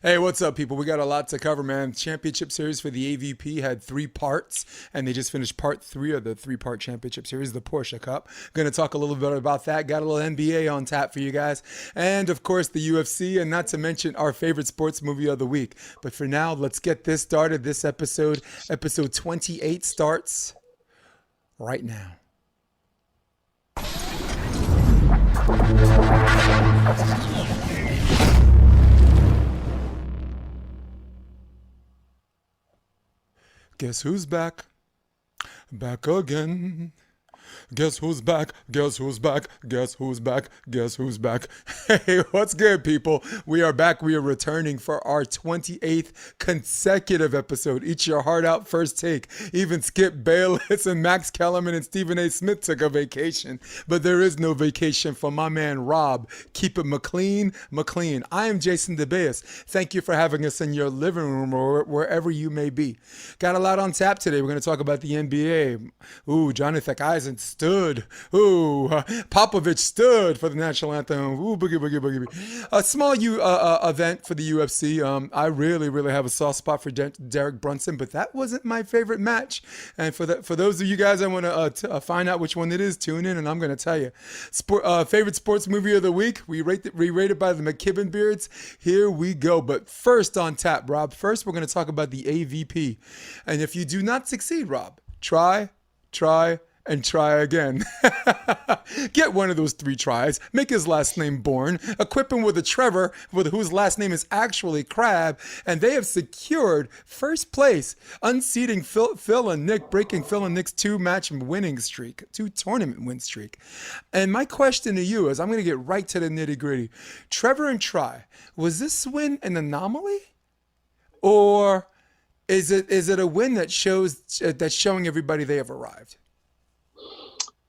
Hey, what's up, people? We got a lot to cover, man. Championship series for the AVP had 3 parts, and they just finished part 3 of the 3-part championship series, the Porsche Cup. Going to talk a little bit about that. Got a little NBA on tap for you guys, and of course the UFC, and not to mention our favorite sports movie of the week. But for now, let's get this started. This episode 28, starts right now. Guess who's back? Back again. Guess who's back? Guess who's back? Guess who's back? Guess who's back? Hey, what's good, people? We are back. We are returning for our 28th consecutive episode. Eat your heart out, first take. Even Skip Bayless and Max Kellerman and Stephen A. Smith took a vacation. But there is no vacation for my man Rob. Keep it McLean. I am Jason DeBeas. Thank you for having us in your living room or wherever you may be. Got a lot on tap today. We're going to talk about the NBA. Ooh, Jonathan Isaac stood. Ooh, Popovich stood for the national anthem. Ooh, boogie, boogie, boogie, boogie. A small event for the UFC. I really have a soft spot for Derek Brunson, but that wasn't my favorite match. And for those of you guys that want to find out which one it is, tune in, and I'm going to tell you. Favorite sports movie of the week? We rated by the McKibben Beards. Here we go. But first on tap, Rob. First, we're going to talk about the AVP. And if you do not succeed, Rob, try, and try again. Get one of those 3 tries. Make his last name Bourne. Equip him with a Trevor, whose last name is actually Crab. And they have secured first place, unseating Phil and Nick, breaking Phil and Nick's 2-match winning streak, 2-tournament win streak. And my question to you is, I'm going to get right to the nitty gritty. Trevor and Try, was this win an anomaly? Or is it a win that's showing everybody they have arrived?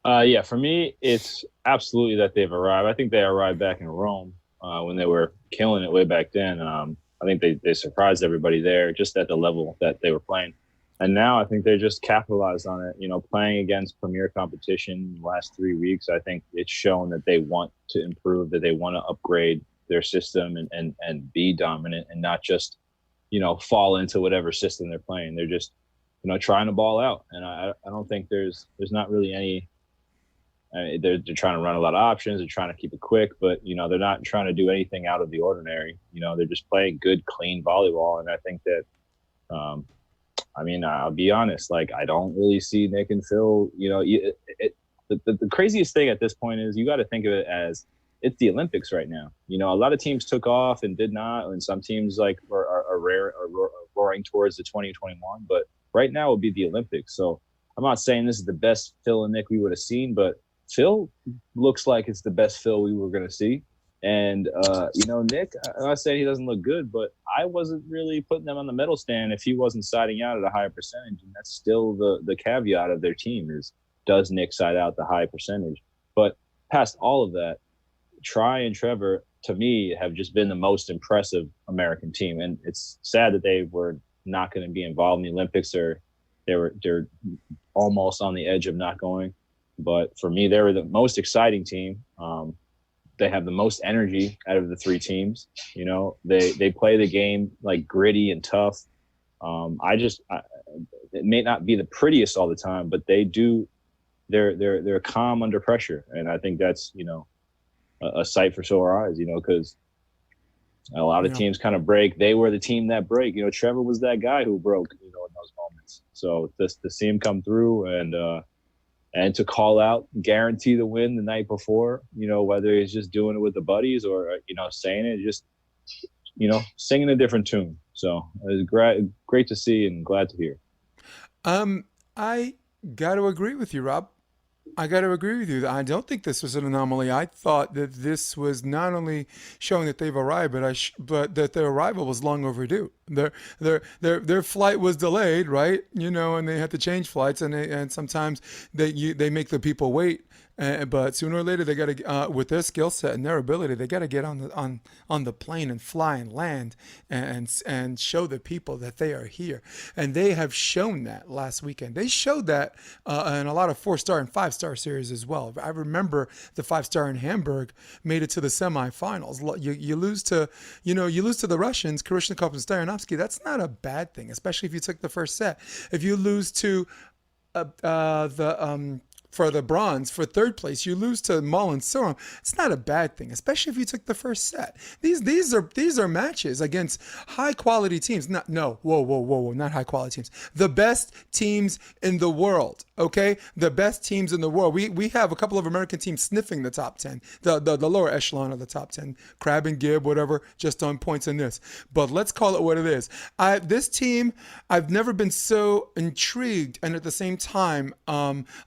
Yeah, for me, it's absolutely that they've arrived. I think they arrived back in Rome when they were killing it way back then. I think they surprised everybody there just at the level that they were playing. And now I think they just capitalized on it. You know, playing against premier competition the last 3 weeks, I think it's shown that they want to improve, that they want to upgrade their system and be dominant and not just, fall into whatever system they're playing. They're just, trying to ball out. And I don't think there's not really any. They're trying to run a lot of options. They're trying to keep it quick, but they're not trying to do anything out of the ordinary. They're just playing good, clean volleyball, and I think that. I'll be honest. Like, I don't really see Nick and Phil. The craziest thing at this point is you got to think of it as it's the Olympics right now. A lot of teams took off and did not, and some teams are roaring towards the 2021. But right now would be the Olympics. So I'm not saying this is the best Phil and Nick we would have seen, but Phil looks like it's the best Phil we were going to see. And, Nick, I'm not saying he doesn't look good, but I wasn't really putting them on the medal stand if he wasn't siding out at a higher percentage. And that's still the caveat of their team is, does Nick side out the high percentage? But past all of that, Tri and Trevor, to me, have just been the most impressive American team. And it's sad that they were not going to be involved in the Olympics, or they're almost on the edge of not going. But for me, they were the most exciting team. They have the most energy out of the 3 teams. They play the game like gritty and tough. It may not be the prettiest all the time, but they do. They're calm under pressure, and I think that's a sight for sore eyes. Because a lot of teams kind of break. They were the team that break. Trevor was that guy who broke. In those moments. So to see him come through and to call out, guarantee the win the night before, whether he's just doing it with the buddies or, saying it, just, singing a different tune. So it was great to see and glad to hear. I got to agree with you, Rob. I got to agree with you. I don't think this was an anomaly. I thought that this was not only showing that they've arrived, but that their arrival was long overdue. Their flight was delayed, right? And they had to change flights, and sometimes they make the people wait. But sooner or later, they got to, with their skill set and their ability, they got to get on the plane and fly and land and show the people that they are here. And they have shown that last weekend. They showed that in a lot of 4-star and 5-star series as well. I remember the 5-star in Hamburg made it to the semifinals. You lose to, you lose to the Russians, Karishnikov and Stoyanovsky. That's not a bad thing, especially if you took the first set. If you lose to for the bronze, for third place, you lose to Mullen Sorum. It's not a bad thing, especially if you took the first set. These are matches against high quality teams. Whoa, not high quality teams. The best teams in the world. Okay, the best teams in the world. We have a couple of American teams sniffing the top 10, the lower echelon of the top 10. Crab and Gibb, whatever, just on points in this. But let's call it what it is. This team, I've never been so intrigued and at the same time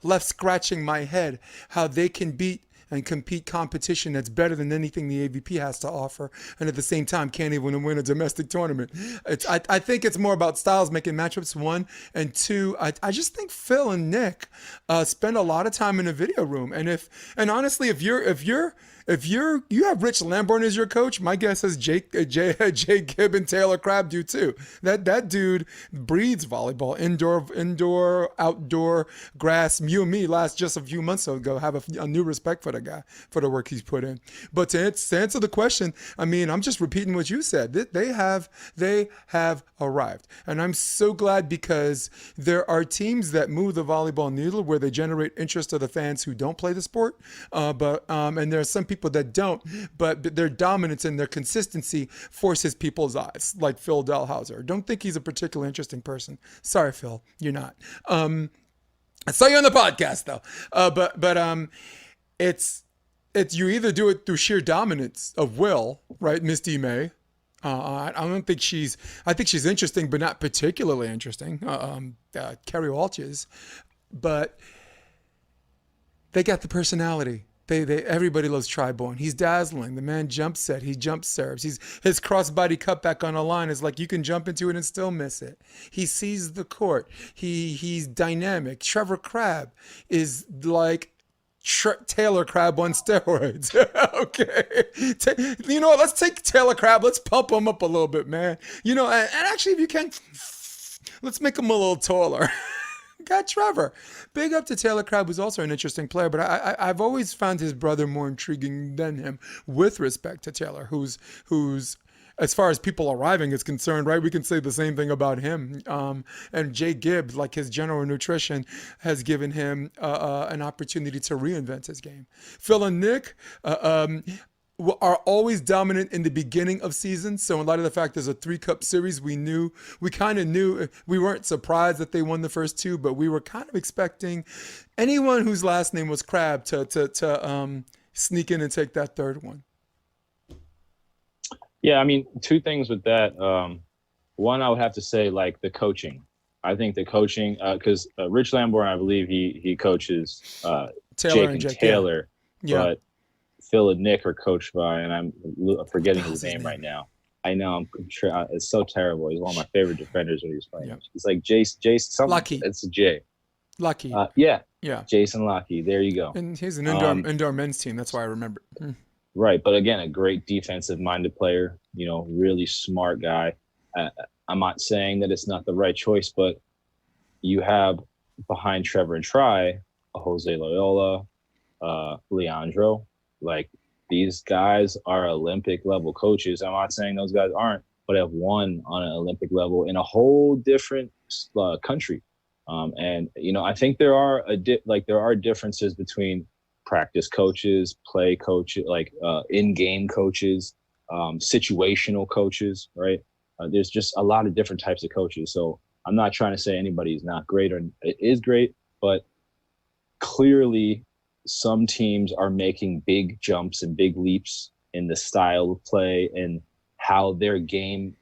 left scratching my head how they can beat and compete competition that's better than anything the AVP has to offer, and at the same time can't even win a domestic tournament. I think it's more about styles making matchups, one, and two, I just think Phil and Nick spend a lot of time in a video room, and honestly, if you have Rich Lamborn as your coach, my guess is Jay Gibb and Taylor Crabb do too. That dude breathes volleyball, indoor, outdoor, grass. You and me just a few months ago have a new respect for the guy, for the work he's put in. But to answer the question, I mean, I'm just repeating what you said. They have arrived, and I'm so glad because there are teams that move the volleyball needle where they generate interest of the fans who don't play the sport, and there are some people that don't, but their dominance and their consistency forces people's eyes, like Phil Dalhouser. Don't think he's a particularly interesting person. Sorry, Phil, you're not. I saw you on the podcast though, but it's you either do it through sheer dominance of will, right, Misty May. I think she's interesting, but not particularly interesting. Kerry Walsh is, but they got the personality. Everybody loves Triborn. He's dazzling. The man jumps set. He jump serves. His crossbody cutback on a line is like you can jump into it and still miss it. He sees the court. He's dynamic. Trevor Crabb is like Taylor Crabb on steroids. Okay. You know what? Let's take Taylor Crabb. Let's pump him up a little bit, man. And actually, if you can, let's make him a little taller. Got Trevor. Big up to Taylor Crabb, who's also an interesting player, but I've always found his brother more intriguing than him with respect to Taylor, who's as far as people arriving is concerned, right? We can say the same thing about him. And Jay Gibbs, like his general nutrition, has given him an opportunity to reinvent his game. Phil and Nick are always dominant in the beginning of seasons. So in light of the fact there's a 3-cup series, we kind of knew, we weren't surprised that they won the first 2, but we were kind of expecting anyone whose last name was Crabb to sneak in and take that third one. Yeah, I mean, 2 things with that. One, I would have to say, like, the coaching. I think the coaching, because Rich Lamborn, I believe he coaches Jake and Taylor, yeah. But Phil and Nick are coached by, and I'm forgetting his name right now. I know, it's so terrible. He's one of my favorite defenders when he was playing. Yeah. It's like Jace something. Lucky. It's a J. Lucky. Yeah. Jason Lucky. There you go. And he's an indoor men's team. That's why I remember. Right, but again, a great defensive-minded player. Really smart guy. I'm not saying that it's not the right choice, but you have behind Trevor and Tri, a Jose Loyola, Leandro. Like, these guys are Olympic level coaches. I'm not saying those guys aren't, but have won on an Olympic level in a whole different country. And I think there are differences between practice coaches, play coaches, like in-game coaches, situational coaches, right? There's just a lot of different types of coaches. So I'm not trying to say anybody is not great or it is great, but clearly some teams are making big jumps and big leaps in the style of play and how their game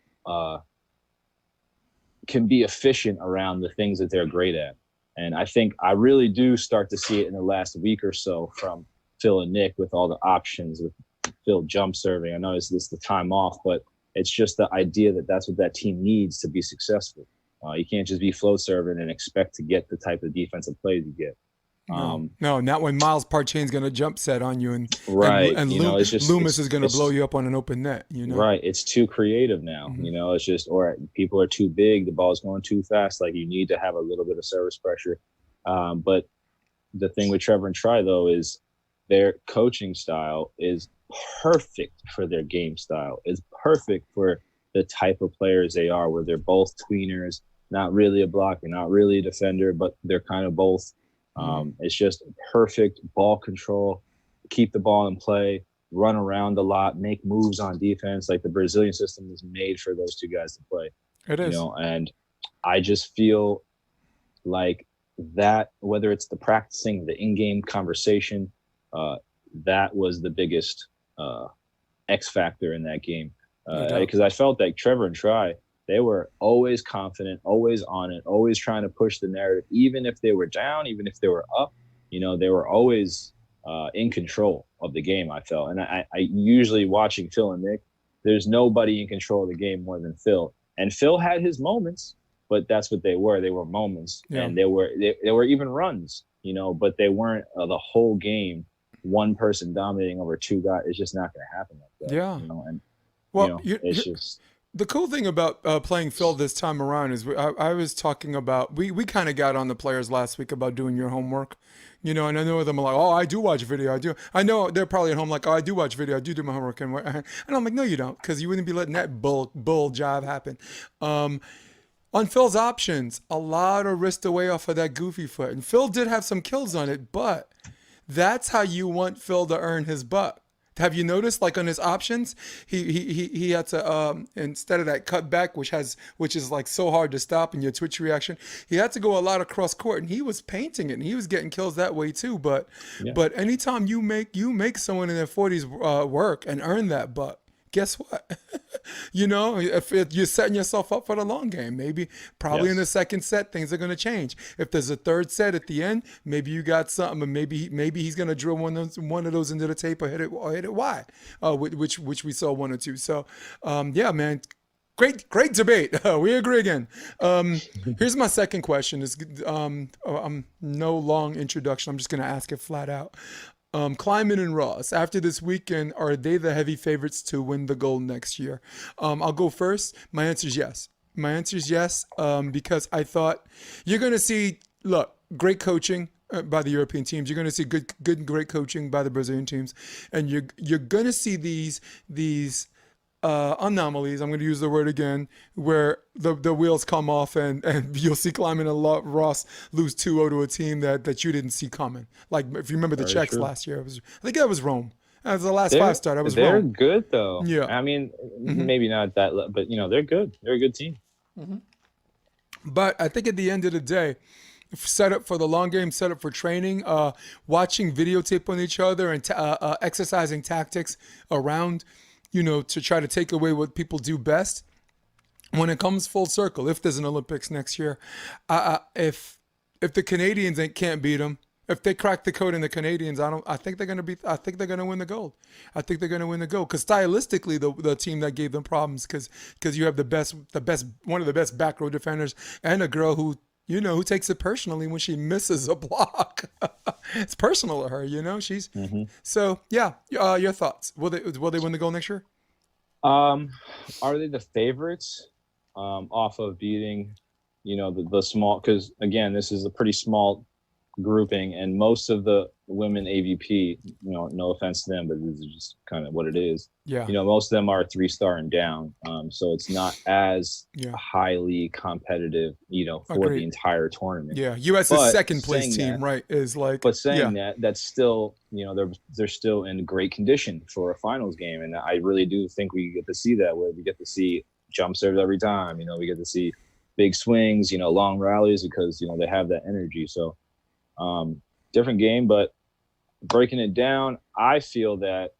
can be efficient around the things that they're great at. And I think I really do start to see it in the last week or so from Phil and Nick with all the options, with Phil jump serving. I know it's the time off, but it's just the idea that that's what that team needs to be successful. You can't just be float serving and expect to get the type of defensive plays you get. No, not when Miles Parchain's gonna jump set on you, and Right. It's just Loomis is gonna blow you up on an open net. right. It's too creative now. Hmm. It's just, or people are too big. The ball's going too fast. Like, you need to have a little bit of service pressure. But the thing with Trevor and Tri, though, is their coaching style is perfect for their game style. It's perfect for the type of players they are, where they're both tweeners, not really a blocker, not really a defender, but they're kind of both. It's just perfect ball control, keep the ball in play, run around a lot, make moves on defense. Like, the Brazilian system is made for those two guys to play. It is. And I just feel like that, whether it's the practicing, the in-game conversation, that was the biggest X factor in that game. Because I felt like Trevor and Tri, they were always confident, always on it, always trying to push the narrative, even if they were down, even if they were up. They were always in control of the game, I felt. And I usually, watching Phil and Nick, there's nobody in control of the game more than Phil. And Phil had his moments, but that's what they were. They were moments. Yeah. And they were even runs, but they weren't the whole game, one person dominating over two guys. It's just not going to happen like that. Yeah. And it's just the cool thing about playing Phil this time around is I was talking about, we kind of got on the players last week about doing your homework, and I know them are like, oh, I do watch video. I know they're probably at home like, oh, I do watch video. I do my homework. And I'm like, no, you don't, because you wouldn't be letting that bull job happen. On Phil's options, a lot of wrist away off of that goofy foot. And Phil did have some kills on it, but that's how you want Phil to earn his buck. Have you noticed, like, on his options, he had to instead of that cut back, which is like so hard to stop in your twitch reaction, he had to go a lot across court, and he was painting it, and he was getting kills that way too. But anytime you make someone in their 40s work and earn that buck, guess what? If you're setting yourself up for the long game, probably in the second set, things are going to change. If there's a third set at the end, maybe you got something, and maybe he's going to drill one of those into the tape or hit it wide, which we saw one or two. So, yeah, man. Great debate. We agree again. Here's my second question. Is no long introduction. I'm just going to ask it flat out. Kleinman and Ross, after this weekend, are they the heavy favorites to win the gold next year? I'll go first. My answer is yes. Because I thought you're going to see, great coaching by the European teams. You're going to see great coaching by the Brazilian teams. And you're going to see these anomalies, I'm going to use the word again, where the wheels come off and you'll see Kleinman and Ross lose 2-0 to a team that you didn't see coming. Like, if you remember the Czechs last year, I think that was Rome. That was the last five-star. That was Rome. They're good, though. Yeah. I mean, maybe not that, but, they're good. They're a good team. Mm-hmm. But I think at the end of the day, set up for the long game, set up for training, watching videotape on each other and exercising tactics around, to try to take away what people do best. When it comes full circle, if there's an Olympics next year, if the Canadians can't beat them, if they crack the code in the Canadians, I think they're going to win the gold. I think they're going to win the gold because stylistically, the team that gave them problems, because you have one of the best back row defenders and a girl who takes it personally when she misses a block. It's personal to her, she's so yeah. Your thoughts? Will they win the gold next year? Are they the favorites off of beating, the small? Because again, this is a pretty small grouping, and most of the women AVP, no offense to them, but this is just kind of what it is. Yeah. Most of them are 3-star and down. So it's not as highly competitive, for the entire tournament. Yeah. U.S.'s second place team, right, is like. But saying that's still, they're still in great condition for a finals game. And I really do think we get to see that, where we get to see jump serves every time. We get to see big swings, long rallies, because, they have that energy. So, different game, but breaking it down, I feel that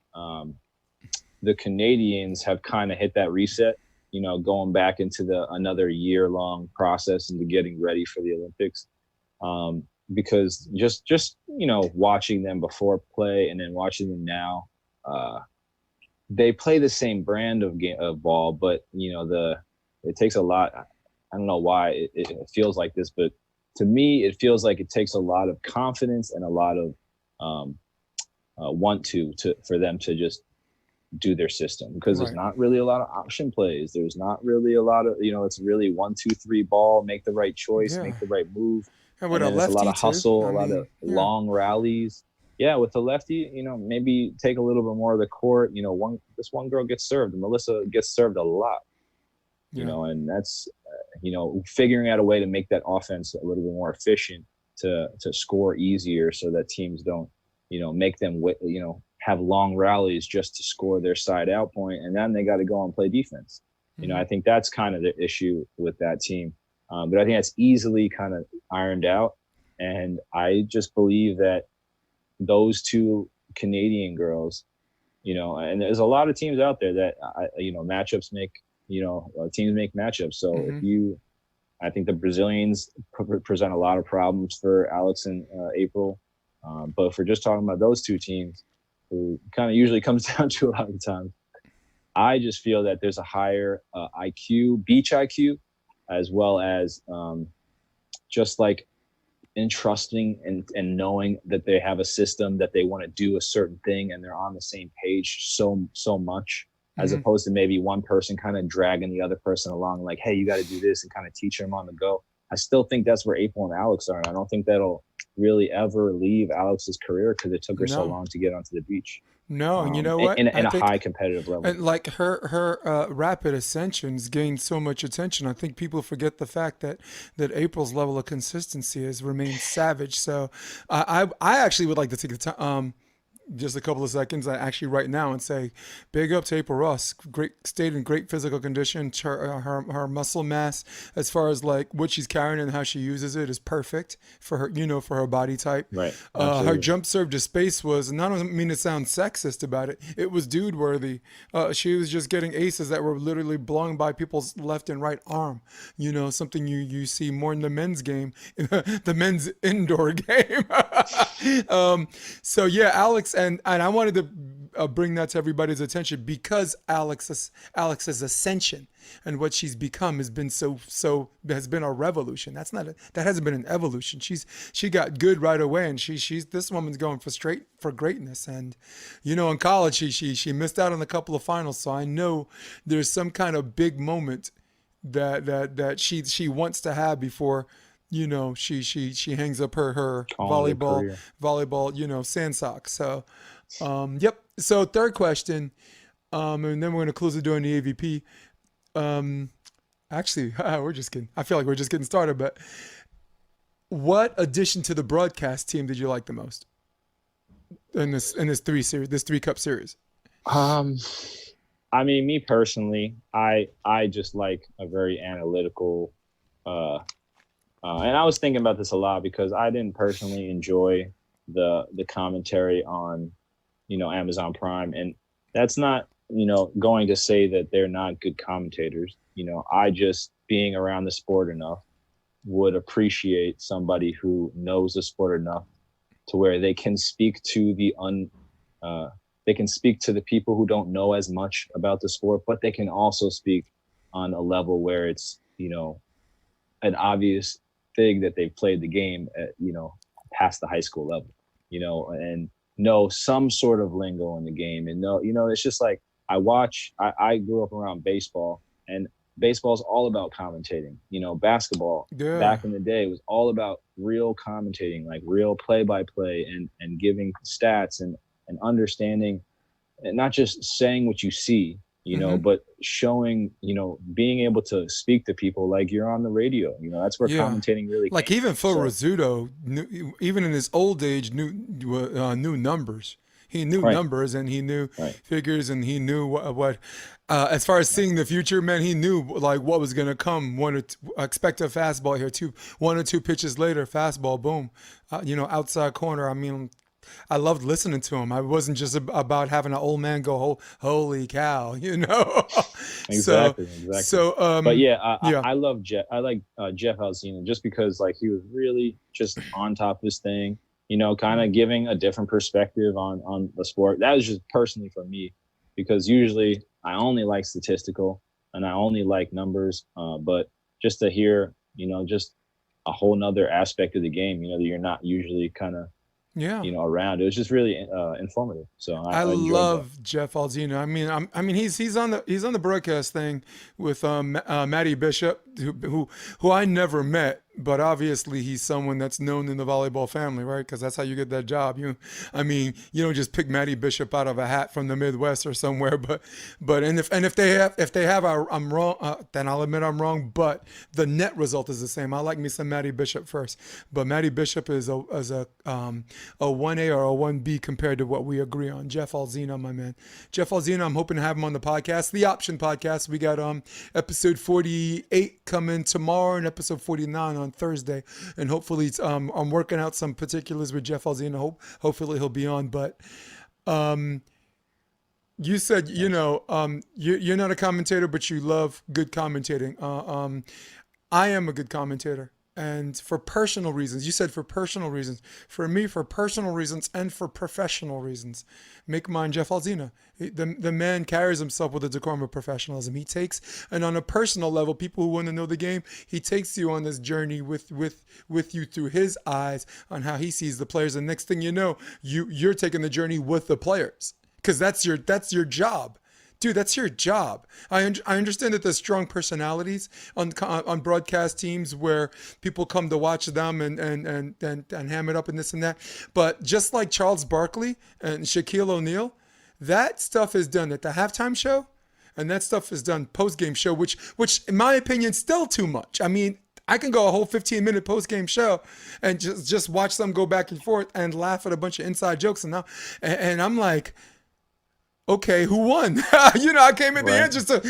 the Canadians have kind of hit that reset, going back into another year-long process into getting ready for the Olympics. Because just watching them before play and then watching them now, they play the same brand of ball, but it takes a lot. I don't know why it feels like this, but to me, it feels like it takes a lot of confidence and a lot of want to for them to just do their system, because there's Right. not really a lot of option plays. There's not really a lot of, it's really 1, 2, 3 ball, make the right choice, Yeah. make the right move. And with And a then it's a lot lefty of too. hustle, I a lot of mean, yeah. long rallies. Yeah, with the lefty, maybe take a little bit more of the court. This one girl gets served, and Melissa gets served a lot. Yeah. And that's figuring out a way to make that offense a little bit more efficient, to score easier, so that teams don't make them have long rallies just to score their side out point, and then they got to go and play defense. Mm-hmm. I think that's kind of the issue with that team, but I think that's easily kind of ironed out, and I just believe that those two Canadian girls, and there's a lot of teams out there that matchups make, teams make matchups. So Mm-hmm. I think the Brazilians present a lot of problems for Alex and April. But if we're just talking about those two teams, who kind of usually comes down to a lot of the time, I just feel that there's a higher IQ, beach IQ, as well as just like entrusting and knowing that they have a system, that they want to do a certain thing, and they're on the same page so much, as Mm-hmm. opposed to maybe one person kind of dragging the other person along, like, hey, you got to do this, and kind of teach them on the go. I still think that's where April and Alex are, and I don't think that'll really ever leave Alex's career, because it took her so No. long to get onto the beach, No. And you know what? in I a think high competitive level. and like her rapid ascensions gained so much attention. I think people forget the fact that April's level of consistency has remained savage. So I actually would like to take the time. Just a couple of seconds, actually right now, and say, big up to April Ross. Great, stayed in great physical condition. Her muscle mass, as far as like what she's carrying and how she uses it, is perfect for her. For her body type. Right. Her Absolutely. jump serve to space was, and I don't mean to sound sexist about it. It was dude worthy. She was just getting aces that were literally blowing by people's left and right arm. Something you see more in the men's game, the men's indoor game. So yeah, Alex, and I wanted to bring that to everybody's attention, because Alex's ascension and what she's become has been has been a revolution. That hasn't been an evolution. She got good right away, and she's this woman's going for greatness. And in college she missed out on a couple of finals, so I know there's some kind of big moment that she wants to have before she hangs up her Calling it a career. volleyball sand socks. So yep. So third question, and then we're gonna close the door on the AVP. Actually, we're just kidding. I feel like we're just getting started. But what addition to the broadcast team did you like the most in this three cup series? Um, I mean, me personally, I just like a very analytical, uh, and I was thinking about this a lot, because I didn't personally enjoy the commentary on, Amazon Prime, and that's not, going to say that they're not good commentators. I just, being around the sport enough, would appreciate somebody who knows the sport enough to where they can speak to uh, they can speak to the people who don't know as much about the sport, but they can also speak on a level where it's, an obvious thing that they've played the game at, past the high school level, and know some sort of lingo in the game. And it's just like, I grew up around baseball, and baseball's all about commentating. Basketball Yeah. back in the day was all about real commentating, like real play by play, and giving stats, and understanding, and not just saying what you see, Mm-hmm. but showing, being able to speak to people like you're on the radio. That's where Yeah. commentating really Like came even from. Phil So, Rizzuto, even in his old age, knew numbers. He knew right, numbers, and he knew right. figures, and he knew what as far as seeing the future, man, he knew like what was gonna come. Expect a fastball here, 1 or 2 pitches later, fastball, boom, outside corner. I mean, I loved listening to him. I wasn't just about having an old man go, "Holy cow," so, Exactly, exactly. so, But yeah, yeah, I love Jeff. I like Jeff Alcina, just because like he was really just on top of his thing. Kind of giving a different perspective on the sport. That was just personally for me, because usually I only like statistical, and I only like numbers. But just to hear, just a whole nother aspect of the game, that you're not usually kind of, Yeah. around. It was just really informative. So I I enjoyed that. love Jeff Alzina. I mean, he's on the broadcast thing with Matty Bishop, who I never met, but obviously he's someone that's known in the volleyball family, right? Because that's how you get that job. I mean, you don't just pick Matty Bishop out of a hat from the Midwest or somewhere. But if they have, I'm wrong. Then I'll admit I'm wrong. But the net result is the same. I like me some Matty Bishop first, but Matty Bishop is a 1A or a 1B compared to what we agree on. Jeff Alzina, my man. Jeff Alzina, I'm hoping to have him on the podcast, the Option Podcast. We got episode 48 coming tomorrow and episode 49 on Thursday, and hopefully I'm working out some particulars with Jeff Alzina. Hopefully he'll be on. But you said you're not a commentator, but you love good commentating. I am a good commentator. And for personal reasons, you said for personal reasons. For me, for personal reasons and for professional reasons, make mine Jeff Alzina. The man carries himself with a decorum of professionalism. He takes, and on a personal level, people who want to know the game, he takes you on this journey with you through his eyes on how he sees the players. And next thing you know, you're taking the journey with the players, because that's your job. Dude, that's your job. I understand that there's strong personalities on broadcast teams where people come to watch them and ham it up and this and that. But just like Charles Barkley and Shaquille O'Neal, that stuff is done at the halftime show, and that stuff is done post-game show, which in my opinion, still too much. I mean, I can go a whole 15-minute post-game show and just watch them go back and forth and laugh at a bunch of inside jokes, and I'm like, okay, who won? I came at the end just to.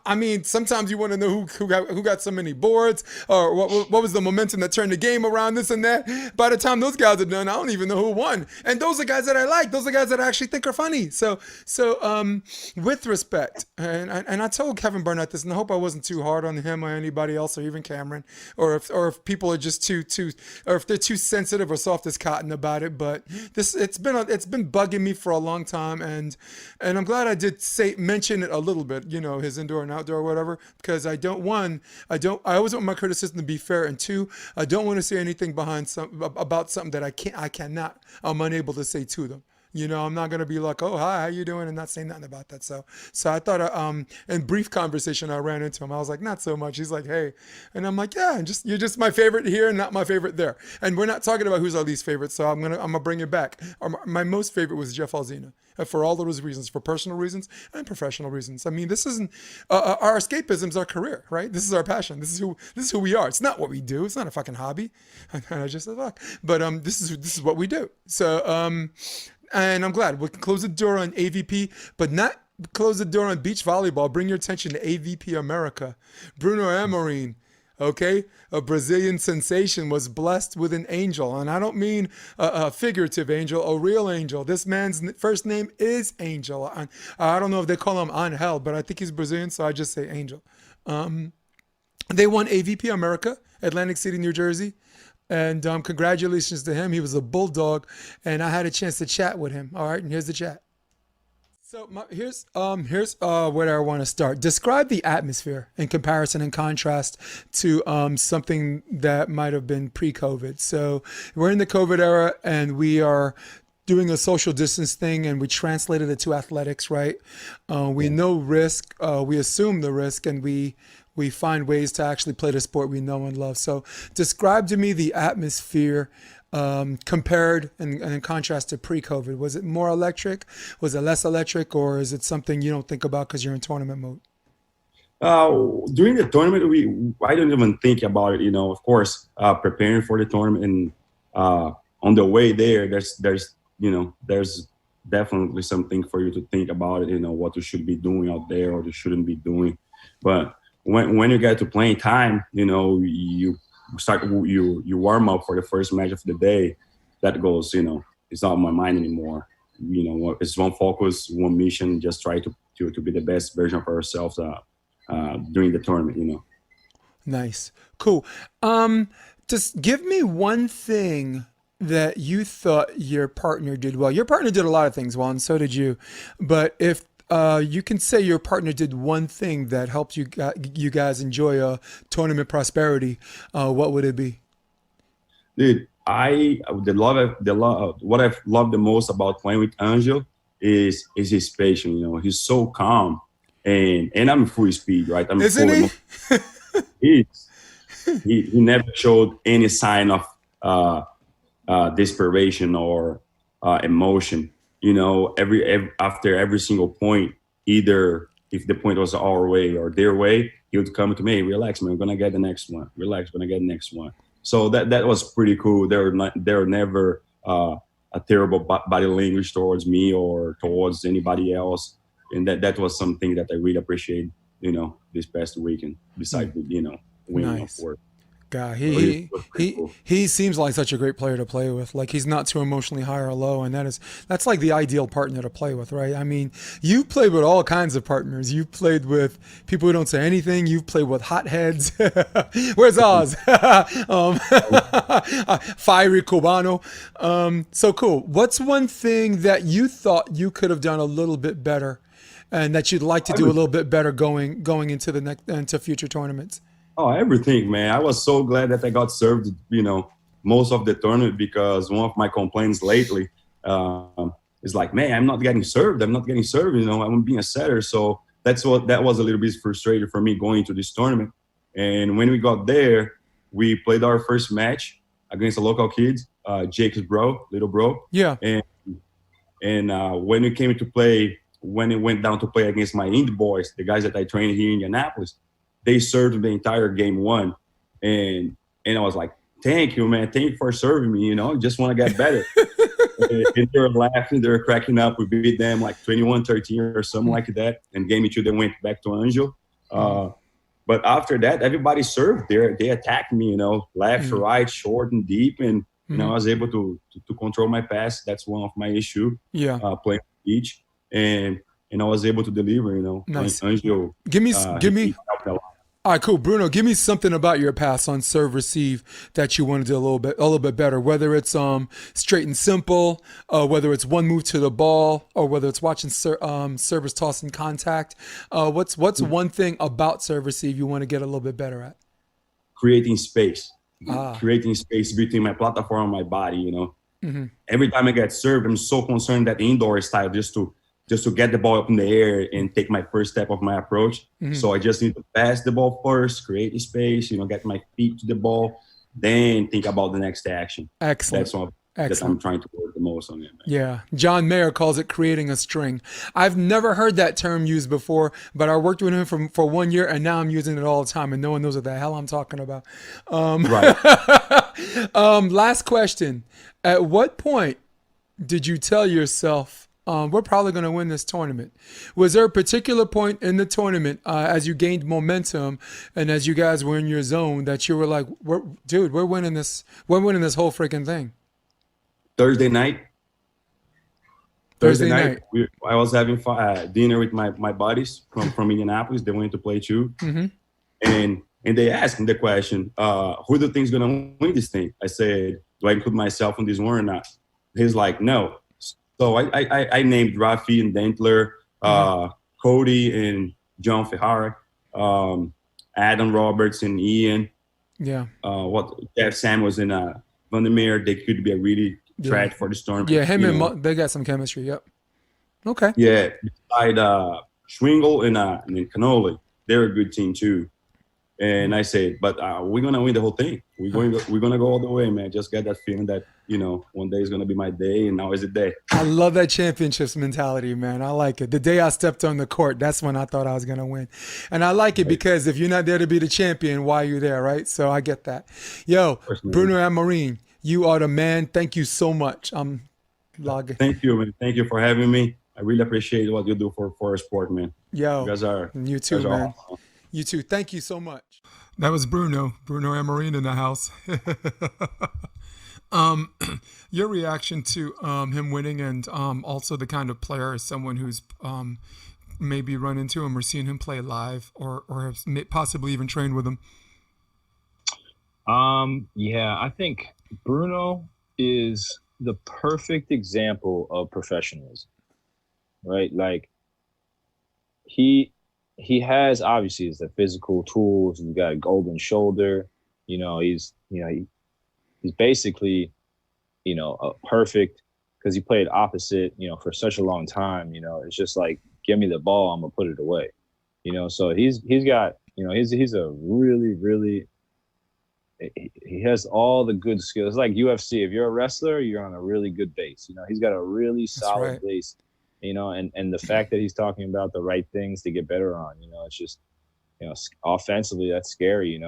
I mean, sometimes you want to know who got so many boards, or what was the momentum that turned the game around, this and that. By the time those guys are done, I don't even know who won. And those are guys that I like. Those are guys that I actually think are funny. So with respect, and I told Kevin Burnett this, and I hope I wasn't too hard on him or anybody else, or even Cameron, or if people are just too, or if they're too sensitive or soft as cotton about it. But it's been bugging me for a long time, and I'm glad I did mention it a little bit, his indoor and outdoor or whatever, because I always want my criticism to be fair, and two, I don't want to say anything about something that I'm unable to say to them. I'm not gonna be like, oh, hi, how you doing, and not say nothing about that. So I thought, in brief conversation, I ran into him. I was like, not so much. He's like, hey, and I'm like, yeah, you're just my favorite here and not my favorite there. And we're not talking about who's our least favorite. So I'm gonna bring it back. My most favorite was Jeff Alzina, for all of those reasons, for personal reasons and professional reasons. I mean, this isn't our escapism's our career, right? This is our passion. This is who we are. It's not what we do. It's not a fucking hobby. And I just said, fuck. But this is what we do. So and I'm glad we can close the door on AVP, but not close the door on beach volleyball. Bring your attention to AVP America. Bruno Amorim, okay, a Brazilian sensation, was blessed with an angel. And I don't mean a figurative angel, a real angel. This man's first name is Angel. I don't know if they call him Angel, but I think he's Brazilian, so I just say Angel. They won AVP America, Atlantic City, New Jersey. And congratulations to him. He was a bulldog, and I had a chance to chat with him. All right, and here's the chat. So here's where I want to start. Describe the atmosphere in comparison and contrast to something that might have been pre-COVID. So we're in the COVID era, and we are doing a social distance thing, and we translated it to athletics, right? We know risk, we assume the risk, and we find ways to actually play the sport we know and love. So describe to me the atmosphere compared and in contrast to pre-COVID. Was it more electric? Was it less electric? Or is it something you don't think about because you're in tournament mode? During the tournament, I don't even think about it. Of course, preparing for the tournament, and on the way there, there's definitely something for you to think about it. What you should be doing out there or you shouldn't be doing. But when you get to playing time, you start, you warm up for the first match of the day. That goes, it's not on my mind anymore. It's one focus, one mission, just try to be the best version of ourselves during the tournament. Nice. Cool. Just give me one thing that you thought your partner did well. Your partner did a lot of things well, and so did you. But if you can say your partner did one thing that helped you guys enjoy tournament prosperity, what would it be? Dude, what I've loved the most about playing with Angel is his patience. You know, he's so calm, and I'm full speed, right? I'm Isn't full he? emotion. He never showed any sign of desperation or emotion. You know, after every single point, either if the point was our way or their way, he would come to me, relax, man, we're gonna get the next one. Relax, we're gonna get the next one. So that was pretty cool. There were never a terrible body language towards me or towards anybody else, and that was something that I really appreciate. You know, this past weekend, besides winning, Nice. of course. God, So it was pretty cool. he seems like such a great player to play with. Like he's not too emotionally high or low, and that's like the ideal partner to play with, right? I mean, you played with all kinds of partners. You played with people who don't say anything. You've played with hotheads. Where's Oz? Fiery Cubano. So cool. What's one thing that you thought you could have done a little bit better, and that you'd like to do a little bit better going into into future tournaments? Oh, everything, man. I was so glad that I got served, most of the tournament, because one of my complaints lately is like, man, I'm not getting served. I'm not getting served. I'm being a setter. So that was a little bit frustrating for me going to this tournament. And when we got there, we played our first match against the local kids, Jake's little bro. Yeah. And when it went down to play against my indie boys, the guys that I trained here in Indianapolis, they served the entire game one. And I was like, thank you, man. Thank you for serving me. Just want to get better. And they were laughing. They were cracking up. We beat them like 21-13 or something like that. And game 2, they went back to Angel. But after that, everybody served there. They attacked me, left, right, short, and deep. And, I was able to control my pass. That's one of my issues. Yeah. Playing each. And I was able to deliver, Nice. Angel. Give me. He helped a lot. All right, cool. Bruno, give me something about your pass on serve receive that you want to do a little bit better. Whether it's straight and simple, whether it's one move to the ball, or whether it's watching servers toss in contact. What's one thing about serve receive you want to get a little bit better at? Creating space. Creating space between my platform and my body. Every time I get served, I'm so concerned that the indoor style just to get the ball up in the air and take my first step of my approach. So I just need to pass the ball first, create a space, get my feet to the ball, then think about the next action. Excellent. That's one that I'm trying to work the most on it. Man. Yeah. John Mayer calls it creating a string. I've never heard that term used before, but I worked with him for 1 year, and now I'm using it all the time, and no one knows what the hell I'm talking about. Right. Last question. At what point did you tell yourself, we're probably going to win this tournament? Was there a particular point in the tournament as you gained momentum and as you guys were in your zone that you were like, we're winning this. We're winning this whole freaking thing. Thursday night. I was having dinner with my buddies from Indianapolis. They went to play too. And they asked me the question, who do you think is going to win this thing? I said, do I include myself in this one or not? He's like, no. So I named Rafi and Dentler, Cody and John Ferrara, Adam Roberts and Ian. Yeah. Jeff Samuels and Vandermeer. They could be a really threat for the storm. Yeah, him and they got some chemistry. Yep. Okay. Yeah. Beside Schwingle and Canoli, they're a good team too. And I said, but we're gonna win the whole thing. We're gonna go all the way, man. Just get that feeling that one day is gonna be my day, and now is the day. I love that championships mentality, man. I like it. The day I stepped on the court, that's when I thought I was gonna win, and I like it because if you're not there to be the champion, why are you there, right? So I get that. Yo, Bruno Amorim, you are the man. Thank you so much. I'm logging. Thank you, man. Thank you for having me. I really appreciate what you do for our sport, man. Yo, you guys are. You too, man. Awesome. You too. Thank you so much. That was Bruno Amorim in the house. Your reaction to him winning and also the kind of player as someone who's maybe run into him or seen him play live or have possibly even trained with him? Yeah, I think Bruno is the perfect example of professionalism, right? Like, he has obviously the physical tools. He's got a golden shoulder. He's basically a perfect because he played opposite for such a long time. It's just like give me the ball, I'm gonna put it away. So he's got he's a really he has all the good skills. It's like UFC. If you're a wrestler, you're on a really good base. He's got a really solid base. And the fact that he's talking about the right things to get better on. It's just offensively that's scary.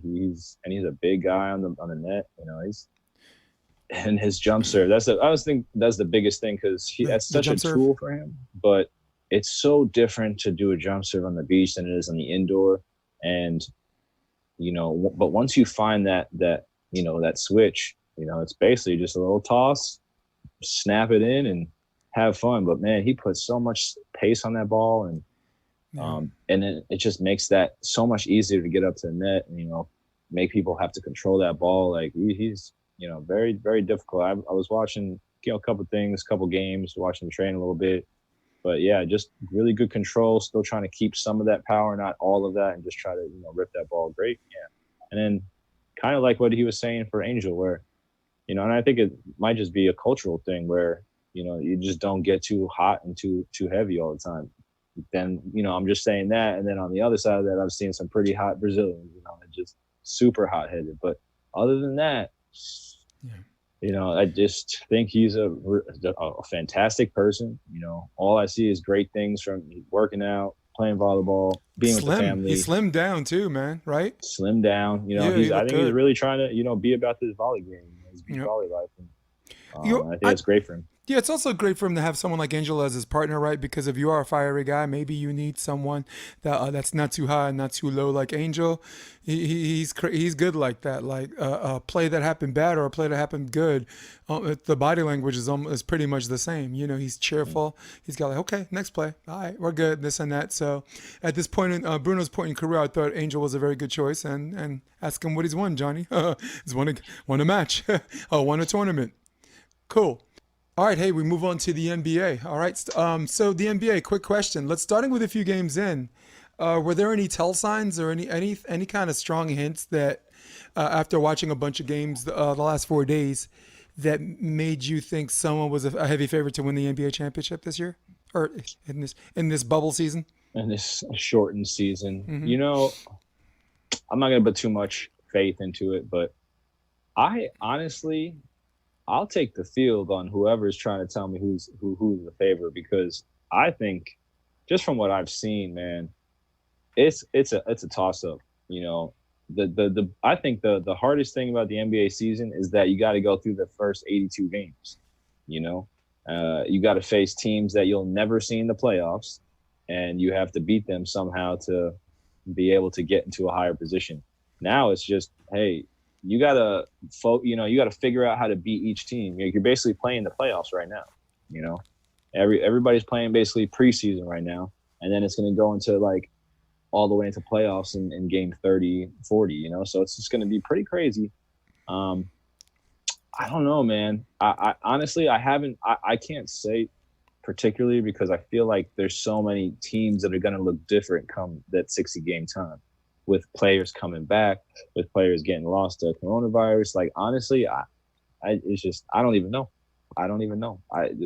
He's a big guy on the net. And his jump serve. I was think that's the biggest thing because that's such a tool for him. But it's so different to do a jump serve on the beach than it is on the indoor. And but once you find that switch, it's basically just a little toss, snap it in, and have fun. But man, he puts so much pace on that ball, and then it just makes that so much easier to get up to the net. And, make people have to control that ball. Like he's very, very difficult. I was watching a couple games, watching him train a little bit. But yeah, just really good control, still trying to keep some of that power, not all of that, and just try to, rip that ball great. Yeah. And then kind of like what he was saying for Angel, where, and I think it might just be a cultural thing where, you just don't get too hot and too heavy all the time. Then, I'm just saying that. And then on the other side of that, I've seen some pretty hot Brazilians, just super hot headed. But other than that, I just think he's a fantastic person. All I see is great things from working out, playing volleyball, being with the family. He slimmed down too, man. Right? Slimmed down. I think he's really trying to, be about this volley game, his volley life. And, I think it's great for him. Yeah, it's also great for him to have someone like Angel as his partner, right? Because if you are a fiery guy, maybe you need someone that's not too high and not too low like Angel. He's good like that. Like a play that happened bad or a play that happened good, the body language is pretty much the same. He's cheerful. He's got like, okay, next play. All right, we're good, this and that. So at this point in Bruno's point in career, I thought Angel was a very good choice. And ask him what he's won, Johnny. He's won a match. Won a tournament. Cool. All right, hey, we move on to the NBA. All right, so the NBA. Quick question. Starting with a few games in. Were there any tell signs or any kind of strong hints that after watching a bunch of games the last 4 days that made you think someone was a heavy favorite to win the NBA championship this year or in this bubble season? In this shortened season, Mm-hmm. I'm not going to put too much faith into it, but I'll take the field on whoever is trying to tell me who's the favorite, because I think just from what I've seen, man, it's a toss up. I think the hardest thing about the NBA season is that you got to go through the first 82 games. You got to face teams that you'll never see in the playoffs, and you have to beat them somehow to be able to get into a higher position. Now it's just, hey, you gotta figure out how to beat each team. You're basically playing the playoffs right now. Everybody's playing basically preseason right now, and then it's going to go into like all the way into playoffs in game 30, 40. So it's just going to be pretty crazy. I don't know, man. I honestly I can't say particularly because I feel like there's so many teams that are going to look different come that 60 game time, with players coming back, with players getting lost to coronavirus. Like, honestly, I don't even know.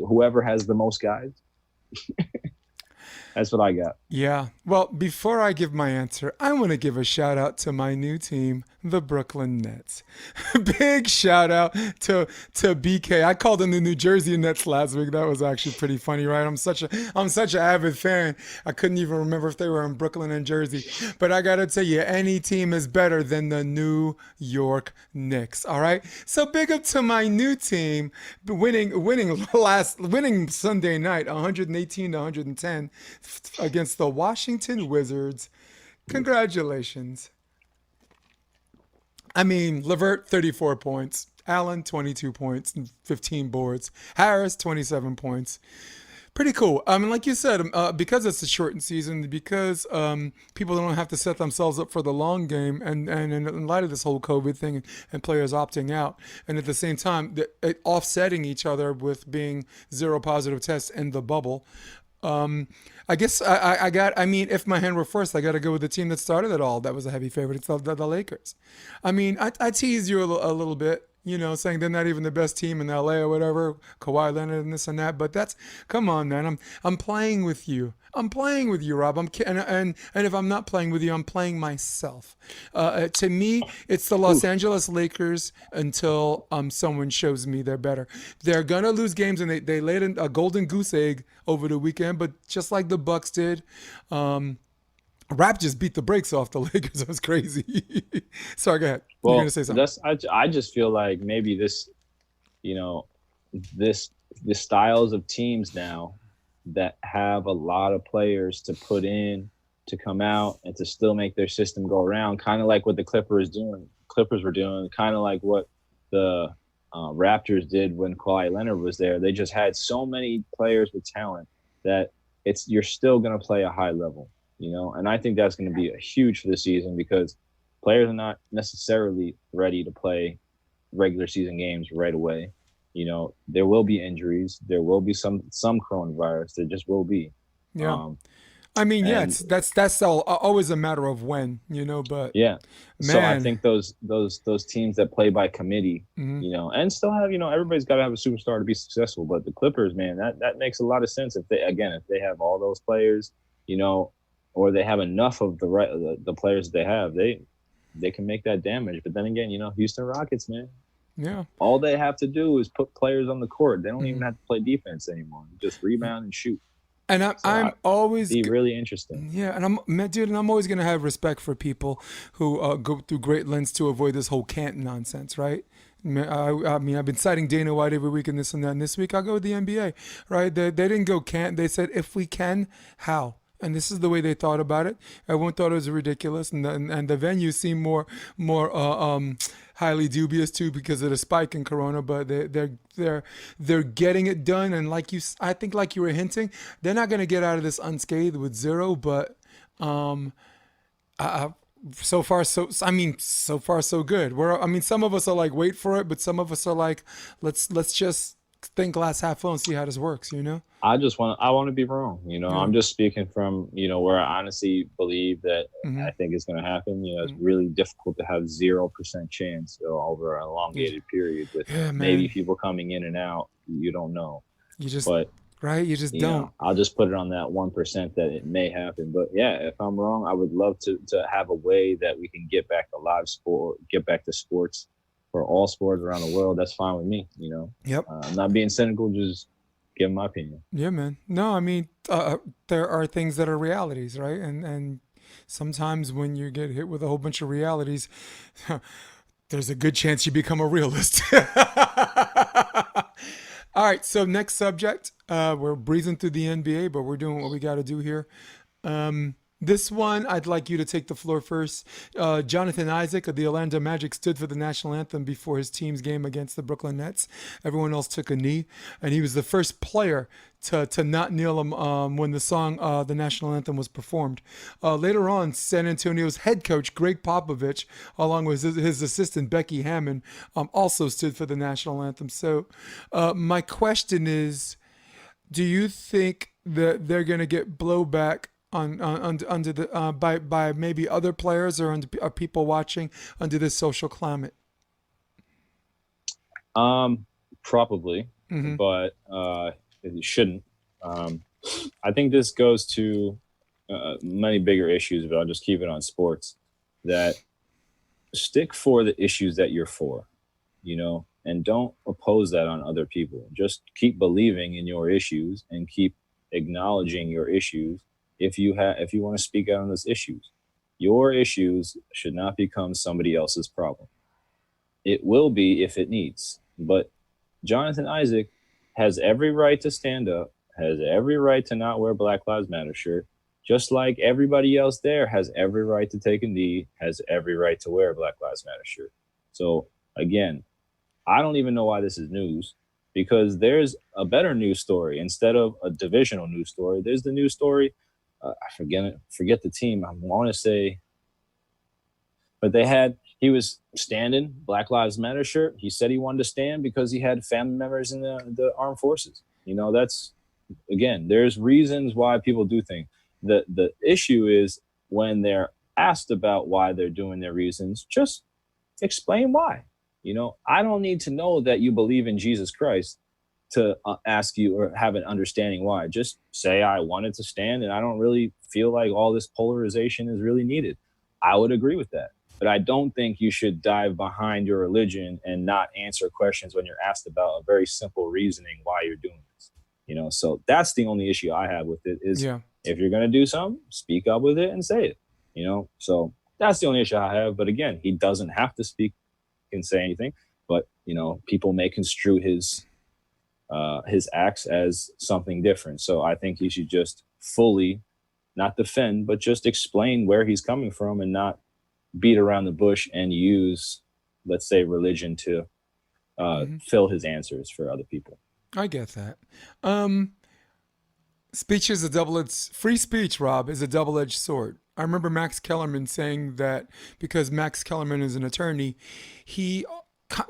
Whoever has the most guys, that's what I got. Yeah. Well, before I give my answer, I want to give a shout out to my new team, the Brooklyn Nets. Big shout out to BK. I called them the New Jersey Nets last week. That was actually pretty funny, right? I'm such an avid fan. I couldn't even remember if they were in Brooklyn and Jersey. But I gotta tell you, any team is better than the New York Knicks. All right. So big up to my new team, winning Sunday night, 118-110 against the Washington Wizards. Congratulations. I mean, LeVert, 34 points. Allen, 22 points and 15 boards. Harris, 27 points. Pretty cool. I mean, like you said, because it's a shortened season, because people don't have to set themselves up for the long game, and in light of this whole COVID thing and players opting out, and at the same time offsetting each other with being zero positive tests in the bubble, I guess I mean, if my hand were forced, I got to go with the team that started it all. That was a heavy favorite. It's the Lakers. I mean, I teased you a little bit, saying they're not even the best team in LA or whatever, Kawhi Leonard and this and that. But that's, come on, man. I'm playing with you. I'm playing with you, Rob. And if I'm not playing with you, I'm playing myself. To me, it's the Los Oof. Angeles Lakers until someone shows me they're better. They're gonna lose games, and they laid a golden goose egg over the weekend. But just like the Bucks did, Rap just beat the brakes off the Lakers. It was crazy. Sorry, go ahead. You're gonna Well, say something. I just feel like maybe this, you know, this the styles of teams now that have a lot of players to put in to come out and to still make their system go around, kind of like what the Clippers were doing, kind of like what the Raptors did when Kawhi Leonard was there. They just had so many players with talent that you're still going to play a high level, and I think that's going to be a huge for the season because players are not necessarily ready to play regular season games right away. There will be injuries. There will be some coronavirus. There just will be. Yeah. Um, I mean, yeah, and that's always a matter of when, but yeah, so I man. think those teams that play by committee, Mhm. and still have, everybody's got to have a superstar to be successful. But the Clippers, man, that makes a lot of sense if they have all those players, or they have enough of the players that they have, they can make that damage. But then again, Houston Rockets, man, Yeah. all they have to do is put players on the court. They don't even Mhm. have to play defense anymore. Just rebound and shoot. And So I'm always be really interesting. yeah, and dude, and I'm always gonna have respect for people who go through great lengths to avoid this whole can't nonsense, right? I mean, I've been citing Dana White every week and this and that. And this week, I'll go with the NBA, right? They didn't go can't. They said if we can, how? And this is the way they thought about it. Everyone thought it was ridiculous, and the venue seemed more highly dubious too because of the spike in Corona. But they're getting it done, and I think like you were hinting, they're not going to get out of this unscathed with zero. But um, I, so far so far so good. I mean, some of us are like wait for it, but some of us are like let's just think glass half full and see how this works. I want to be wrong. Yeah. I'm just speaking from, where I honestly believe that Hmm. I think it's going to happen. It's Mm. really difficult to have 0% chance over an Yeah, elongated period with yeah, maybe man. people coming in and out. You don't know. You just But, right. You just don't. I'll just put it on that 1% that it may happen. But yeah, if I'm wrong, I would love to have a way that we can get back to live sport, get back to sports for all sports around the world. That's fine with me. Yep. I'm not being cynical, just giving my opinion. Yeah, man. No, I mean, there are things that are realities, right? And sometimes when you get hit with a whole bunch of realities, there's a good chance you become a realist. All right, so next subject. We're breezing through the NBA, but we're doing what we got to do here. This one, I'd like you to take the floor first. Jonathan Isaac of the Orlando Magic stood for the national anthem before his team's game against the Brooklyn Nets. Everyone else took a knee, and he was the first player to not kneel when the song, the national anthem, was performed. Later on, San Antonio's head coach, Greg Popovich, along with his assistant, Becky Hammond, also stood for the national anthem. So, my question is, do you think that they're going to get blowback under the by maybe other players or are people watching under this social climate? Probably, Hmm. but it shouldn't. Um, I think this goes to many bigger issues, but I'll just keep it on sports. That stick for the issues that you're for, and don't oppose that on other people. Just keep believing in your issues and keep acknowledging your issues. If you want to speak out on those issues, your issues should not become somebody else's problem. It will be if it needs, but Jonathan Isaac has every right to stand up, has every right to not wear Black Lives Matter shirt, just like everybody else there has every right to take a knee, has every right to wear a Black Lives Matter shirt. So again, I don't even know why this is news because there's a better news story instead of a divisional news story. There's the news story. Forget the team. I want to say, but he was standing Black Lives Matter shirt. He said he wanted to stand because he had family members in the armed forces. That's again, there's reasons why people do things. The issue is when they're asked about why they're doing their reasons, just explain why. I don't need to know that you believe in Jesus Christ to ask you or have an understanding why. Just say I wanted to stand and I don't really feel like all this polarization is really needed. I would agree with that. But I don't think you should dive behind your religion and not answer questions when you're asked about a very simple reasoning why you're doing this. So that's the only issue I have with it is if you're going to do something, speak up with it and say it. So that's the only issue I have. But again, he doesn't have to speak and say anything. But, people may construe his acts as something different. So I think he should just fully not defend, but just explain where he's coming from and not beat around the bush and use, let's say, religion to fill his answers for other people. I get that. Speech is free speech, Rob, is a double-edged sword. I remember Max Kellerman saying that because Max Kellerman is an attorney, he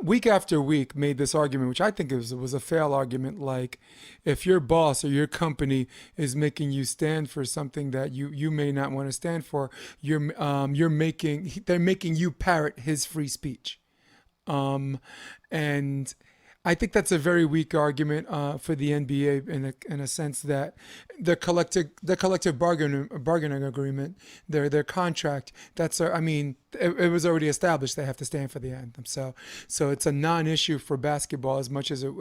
week after week made this argument, which I think was a fair argument. Like, if your boss or your company is making you stand for something that you may not want to stand for, they're making you parrot his free speech, and I think that's a very weak argument for the NBA in a sense that the collective bargaining agreement, their contract. It was already established they have to stand for the anthem. So it's a non-issue for basketball as much as it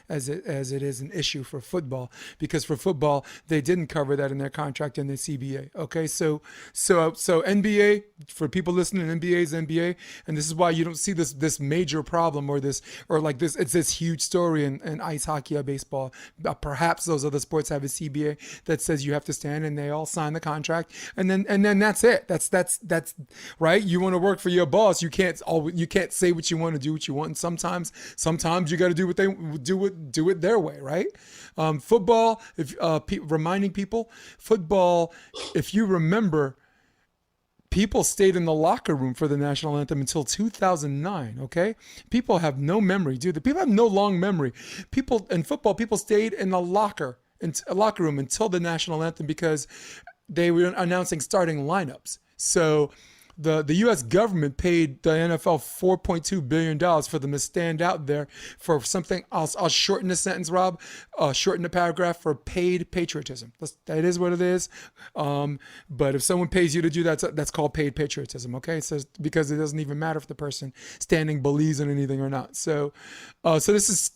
is an issue for football, because for football they didn't cover that in their contract in the CBA. Okay, so NBA, for people listening, NBA is NBA, and this is why you don't see this major problem or this it's this huge story in ice hockey or baseball. Perhaps those other sports have a CBA that says you have to stand, and they all sign the contract, and then that's it. That's right. You want to work for your boss. You can't say what you want to do, what you want. And sometimes you got to do what they do it their way, right? Football. Reminding people, football. If you remember, people stayed in the locker room for the national anthem until 2009. Okay, people have no memory, dude. People have no long memory. People in football, people stayed in the locker room until the national anthem because they were announcing starting lineups. So the U.S. government paid the NFL $4.2 billion for them to stand out there for something. I'll shorten the sentence, Rob. Shorten the paragraph for paid patriotism. That is what it is. But if someone pays you to do that, that's called paid patriotism. Okay, so because it doesn't even matter if the person standing believes in anything or not. So this is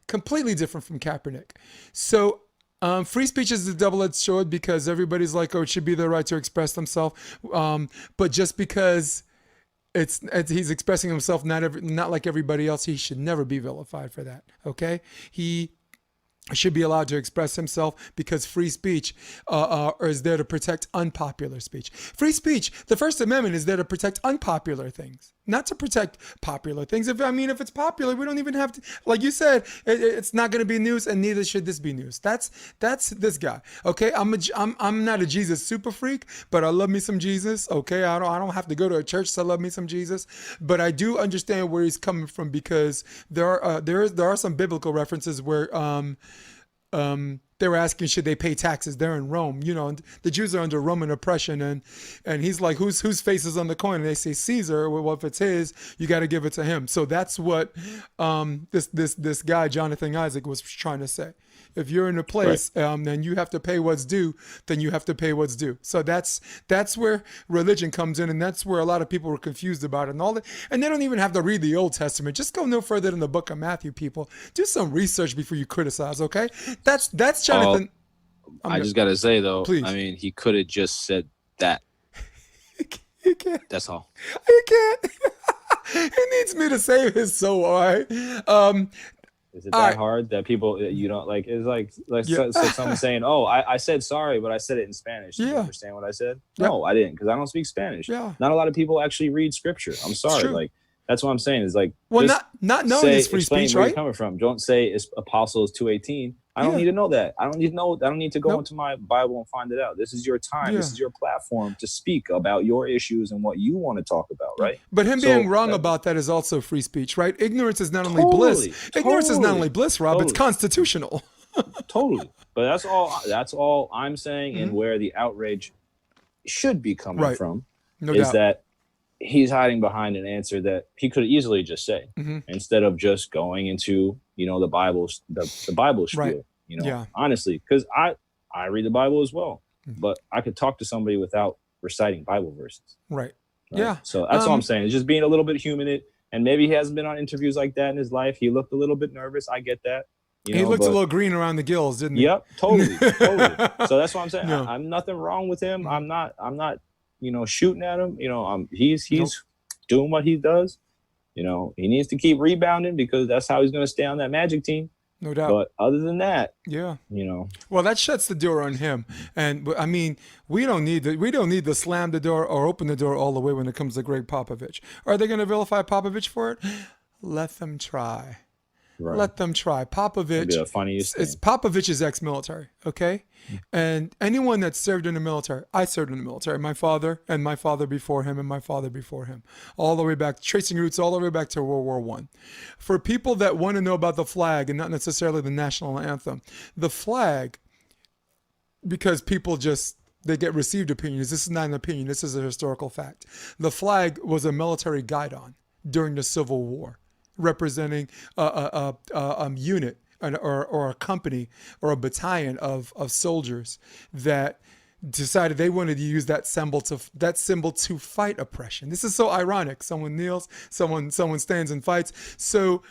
completely different from Kaepernick. So. Free speech is a double-edged sword because everybody's like, it should be their right to express themselves. But just because he's expressing himself, not like everybody else, he should never be vilified for that. Okay, he should be allowed to express himself because free speech is there to protect unpopular speech. Free speech, the First Amendment, is there to protect unpopular things, not to protect popular things. If it's popular, we don't even have to, like you said, it's not going to be news, and neither should this be news. That's this guy. Okay, I'm not a Jesus super freak, but I love me some Jesus. Okay, I don't have to go to a church to love me some Jesus, but I do understand where he's coming from because there are some biblical references where they were asking, should they pay taxes? They're in Rome, the Jews are under Roman oppression, and he's like, whose face is on the coin? And they say Caesar. Well, if it's his, you got to give it to him. So that's what this guy Jonathan Isaac was trying to say. If you're in a place and you have to pay what's due, then you have to pay what's due. So that's where religion comes in, and that's where a lot of people were confused about it and all that. And they don't even have to read the Old Testament. Just go no further than the book of Matthew, people. Do some research before you criticize, okay? That's Jonathan. I just got to say, though, please. He could have just said that. You can't. That's all. You can't. He needs me to save his soul, all right? Is it that hard that people you don't like? It's like so someone saying, "Oh, I said sorry, but I said it in Spanish." Do you understand what I said? Yeah. No, I didn't, because I don't speak Spanish. Yeah. Not a lot of people actually read scripture. I'm sorry. Like, that's what I'm saying. Is like, well, not knowing is free speech, where right? You're coming from. Don't say it's Apostles 2:18. I don't need to know that. I don't need to go into my Bible and find it out. This is your time. This is your platform to speak about your issues and what you want to talk about, right? But him being wrong about that is also free speech, right? Ignorance is not only bliss. Ignorance is not only bliss, Rob. It's constitutional. Totally. But that's all I'm saying, and where the outrage should be coming Right. from No is doubt. that he's hiding behind an answer that he could easily just say instead of just going into, the Bible spiel, Right. Yeah. honestly, because I read the Bible as well, but I could talk to somebody without reciting Bible verses. Right. Right? Yeah. So that's all I'm saying. It's just being a little bit human. And maybe he hasn't been on interviews like that in his life. He looked a little bit nervous. I get that. He looked a little green around the gills, didn't he? Yep, totally. So that's what I'm saying. No. I'm nothing wrong with him. I'm not shooting at him. He's doing what he does. He needs to keep rebounding because that's how he's going to stay on that Magic team. No doubt. But other than that, yeah, well, that shuts the door on him. And I mean, we don't need to slam the door or open the door all the way when it comes to Greg Popovich. Are they going to vilify Popovich for it? Let them try. Right. Let them try. Popovich. The funniest thing. Popovich is ex-military, okay? And anyone that served in the military, I served in the military. My father and my father before him and my father before him, all the way back, tracing roots all the way back to World War I. For people that want to know about the flag and not necessarily the national anthem, the flag, because people they get received opinions. This is not an opinion. This is a historical fact. The flag was a military guidon during the Civil War, representing a unit or a company or a battalion of soldiers that decided they wanted to use that symbol to fight oppression. This is so ironic. Someone kneels, someone stands and fights. So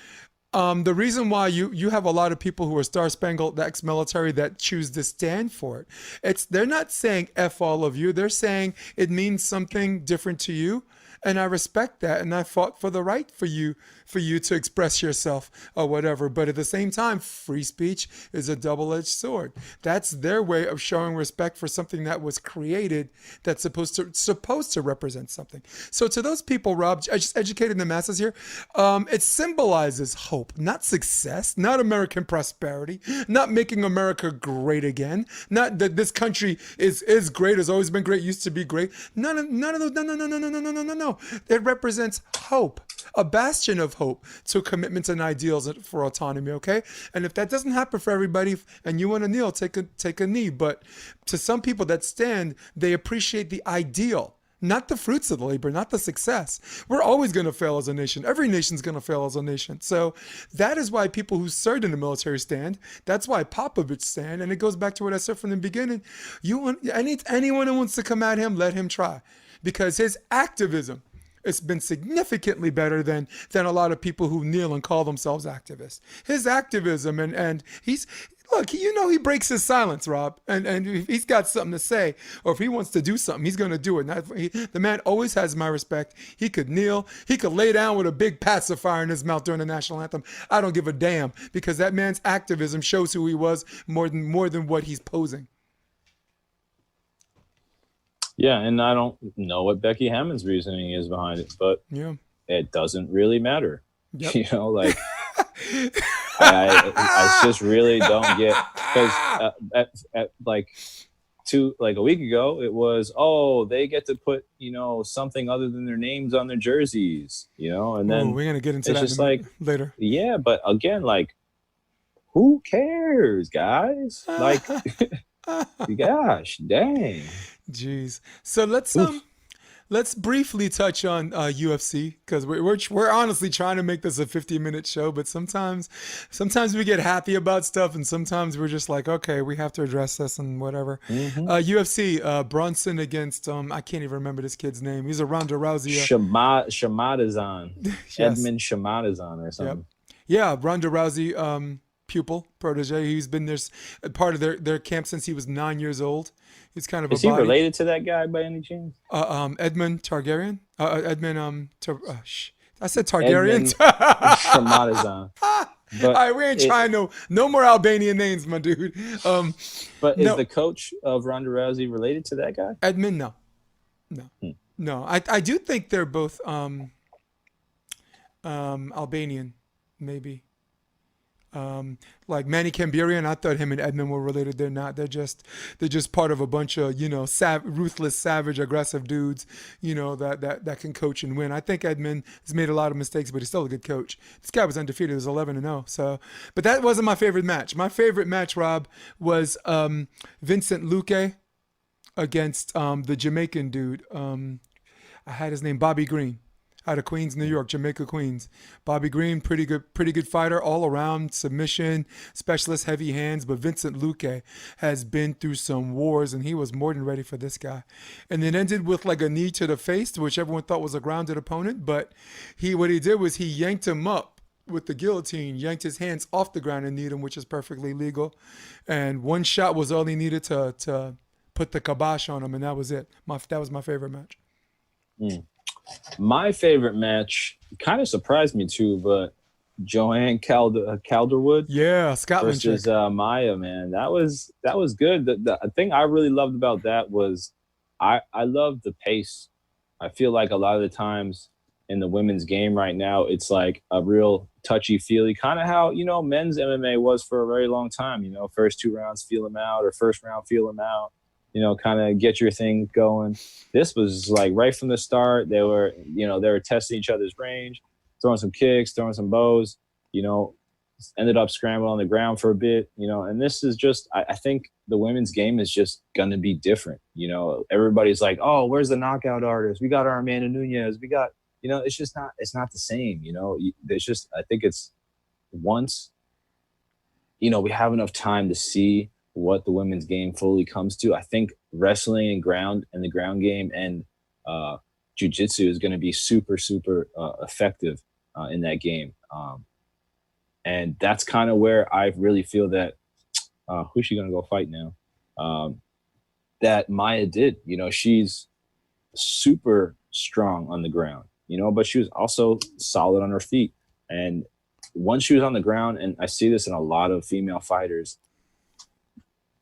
the reason why you have a lot of people who are star-spangled ex-military that choose to stand for it, they're not saying F all of you. They're saying it means something different to you. And I respect that, and I fought for the right for you to express yourself or whatever. But at the same time, free speech is a double-edged sword. That's their way of showing respect for something that was created that's supposed to represent something. So to those people, Rob, I just educated the masses here. It symbolizes hope, not success, not American prosperity, not making America great again, not that this country is great, has always been great, used to be great. None of those. No. It represents hope, a bastion of hope to commitments and ideals for autonomy, okay? And if that doesn't happen for everybody and you want to kneel, take a knee. But to some people that stand, they appreciate the ideal, not the fruits of the labor, not the success. We're always going to fail as a nation. Every nation's going to fail as a nation. So that is why people who served in the military stand. That's why Popovich stand. And it goes back to what I said from the beginning. Anyone who wants to come at him, let him try. Because his activism, it's been significantly better than a lot of people who kneel and call themselves activists. His activism and he's look, he breaks his silence, Rob, and if he's got something to say or if he wants to do something, he's going to do it. The man always has my respect. He could kneel, he could lay down with a big pacifier in his mouth during the national anthem. I don't give a damn because that man's activism shows who he was more than what he's posing. Yeah, and I don't know what Becky Hammond's reasoning is behind it, but it doesn't really matter. Yep. I just really don't get, because a week ago it was, they get to put something other than their names on their jerseys, and then we're gonna get into that later. Yeah, but again, who cares, guys? Gosh, dang. Jeez. So let's briefly touch on UFC because we're honestly trying to make this a 50-minute show, but sometimes we get happy about stuff and sometimes we're just like, okay, we have to address this and whatever. UFC, Brunson against I can't even remember this kid's name. He's a Ronda Rousey. Shamadazan. Yes. Edmund Shamadazan or something. Yep. Yeah, Ronda Rousey. Pupil, protege. He's been part of their camp since he was 9 years old. He's kind of Is he related to that guy by any chance? Edmund Targaryen. I said Targaryen. Shamadazan. All right, we ain't trying no more Albanian names, my dude. But is the coach of Ronda Rousey related to that guy? Edmund, no. I do think they're both Albanian, maybe. Like Manny Kambirian, I thought him and Edmund were related. They're not. They're just part of a bunch of ruthless, savage, aggressive dudes. That can coach and win. I think Edmund has made a lot of mistakes, but he's still a good coach. This guy was undefeated. He was 11-0. So, but that wasn't my favorite match. My favorite match, Rob, was Vincent Luque against the Jamaican dude. I had his name Bobby Green, out of Queens, New York, Jamaica, Queens. Bobby Green, pretty good fighter, all around, submission, specialist, heavy hands. But Vincent Luque has been through some wars, and he was more than ready for this guy. And it ended with like a knee to the face, which everyone thought was a grounded opponent. But what he did was he yanked him up with the guillotine, yanked his hands off the ground and kneed him, which is perfectly legal. And one shot was all he needed to put the kibosh on him, and that was it. That was my favorite match. My favorite match kind of surprised me too, but Joanne Calderwood, Scotland versus chick. Maya, man, that was good. The thing I really loved about that was I loved the pace. I feel like a lot of the times in the women's game right now, it's like a real touchy-feely, kind of how men's MMA was for a very long time. First 2 rounds feel them out, or first round feel them out. Kind of get your thing going. This was like right from the start. They were testing each other's range, throwing some kicks, throwing some bows, ended up scrambling on the ground for a bit, and this is just, I think the women's game is just going to be different. Everybody's like, oh, where's the knockout artist? We got our Amanda Nunes. We got, it's not the same, it's just, I think it's once, we have enough time to see what the women's game fully comes to. I think wrestling and the ground game and jiu-jitsu is going to be super, super effective in that game. And that's kind of where I really feel that who's she going to go fight now? That Maya did. She's super strong on the ground, but she was also solid on her feet. And once she was on the ground, and I see this in a lot of female fighters,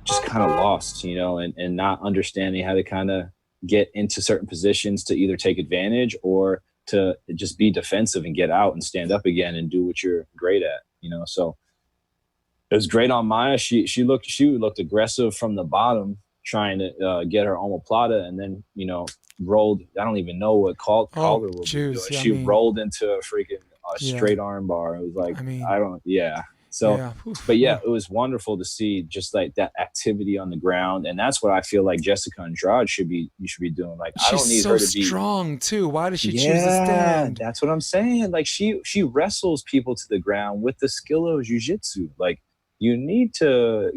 just kind of lost, and not understanding how to kind of get into certain positions to either take advantage or to just be defensive and get out and stand up again and do what you're great at, So it was great on Maya. She looked aggressive from the bottom, trying to get her omoplata, and then rolled. I don't even know what collar will be doing. She rolled into a freaking straight arm bar. It was like So, but it was wonderful to see just like that activity on the ground. And that's what I feel like Jessica Andrade should be doing. Like, I don't need her to be strong too. Why does she choose to stand? That's what I'm saying. Like she wrestles people to the ground with the skill of jiu-jitsu. Like you need to,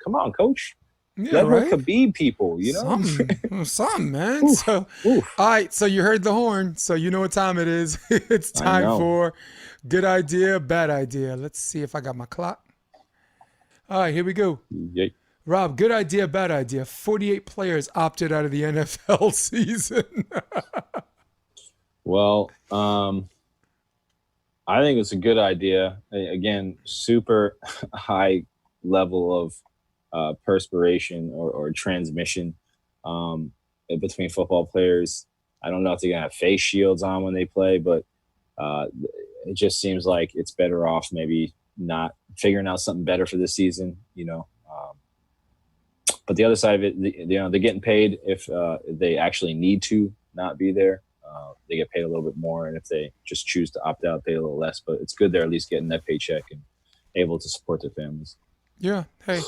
come on, coach. Let her Khabib people, Something, man. All right. So you heard the horn. So you know what time it is. It's time for good idea, bad idea. Let's see if I got my clock. All right, here we go. Yay. Rob, good idea, bad idea. 48 players opted out of the NFL season. Well, I think it's a good idea. Again, super high level of perspiration or transmission between football players. I don't know if they're going to have face shields on when they play, but it just seems like it's better off maybe not figuring out something better for this season, But the other side of it, they're getting paid if they actually need to not be there. They get paid a little bit more, and if they just choose to opt out, pay a little less. But it's good they're at least getting that paycheck and able to support their families. Yeah. Hey,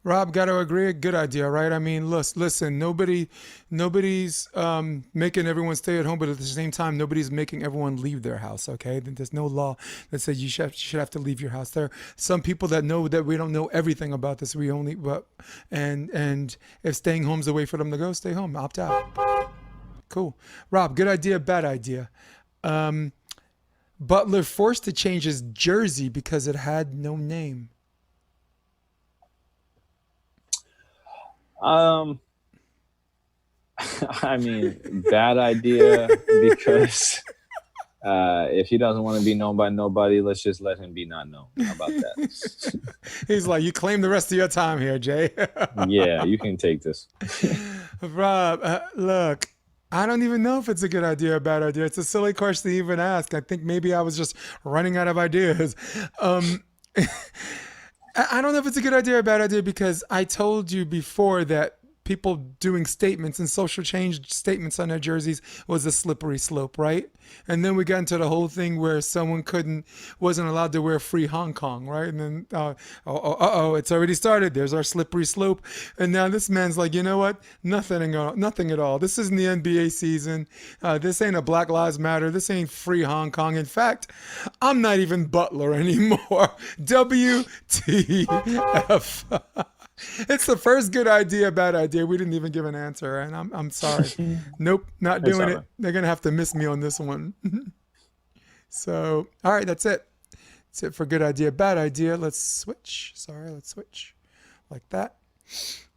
Rob, got to agree. Good idea, right? I mean, listen, nobody's making everyone stay at home, but at the same time, nobody's making everyone leave their house, okay? There's no law that says you should have to leave your house. There are some people that know that we don't know everything about this. And if staying home's the way for them to go, stay home, opt out. Cool. Rob, good idea, bad idea. Butler forced to change his jersey because it had no name. I mean, bad idea because if he doesn't want to be known by nobody, let's just let him be not known. How about that? He's like, you claim the rest of your time here, Jay. Yeah, you can take this. Rob, look, I don't even know if it's a good idea or a bad idea. It's a silly question to even ask. I think maybe I was just running out of ideas. I don't know if it's a good idea or a bad idea because I told you before that people doing statements and social change statements on their jerseys was a slippery slope, right? And then we got into the whole thing where someone wasn't allowed to wear free Hong Kong, right? And then, it's already started. There's our slippery slope. And now this man's like, you know what? Nothing at all. This isn't the NBA season. This ain't a Black Lives Matter. This ain't free Hong Kong. In fact, I'm not even Butler anymore. WTF. It's the first good idea, bad idea. We didn't even give an answer, and I'm sorry. Nope, not It's doing all it. right. They're gonna have to miss me on this one. So, all right, that's it. That's it for good idea, bad idea. Let's switch. Sorry, let's switch like that.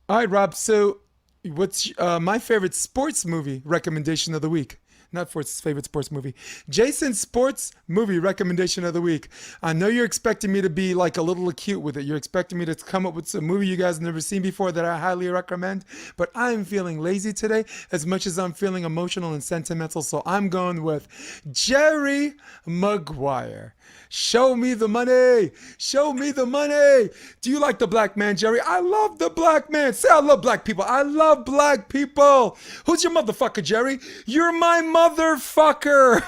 All right, Rob. So, what's my favorite sports movie recommendation of the week? Not for his favorite sports movie. Jason's sports movie recommendation of the week. I know you're expecting me to be like a little acute with it. You're expecting me to come up with some movie you guys have never seen before that I highly recommend. But I'm feeling lazy today as much as I'm feeling emotional and sentimental. So I'm going with Jerry Maguire. Show me the money. Show me the money. Do you like the black man, Jerry? I love the black man. Say I love black people. I love black people. Who's your motherfucker, Jerry? You're my motherfucker.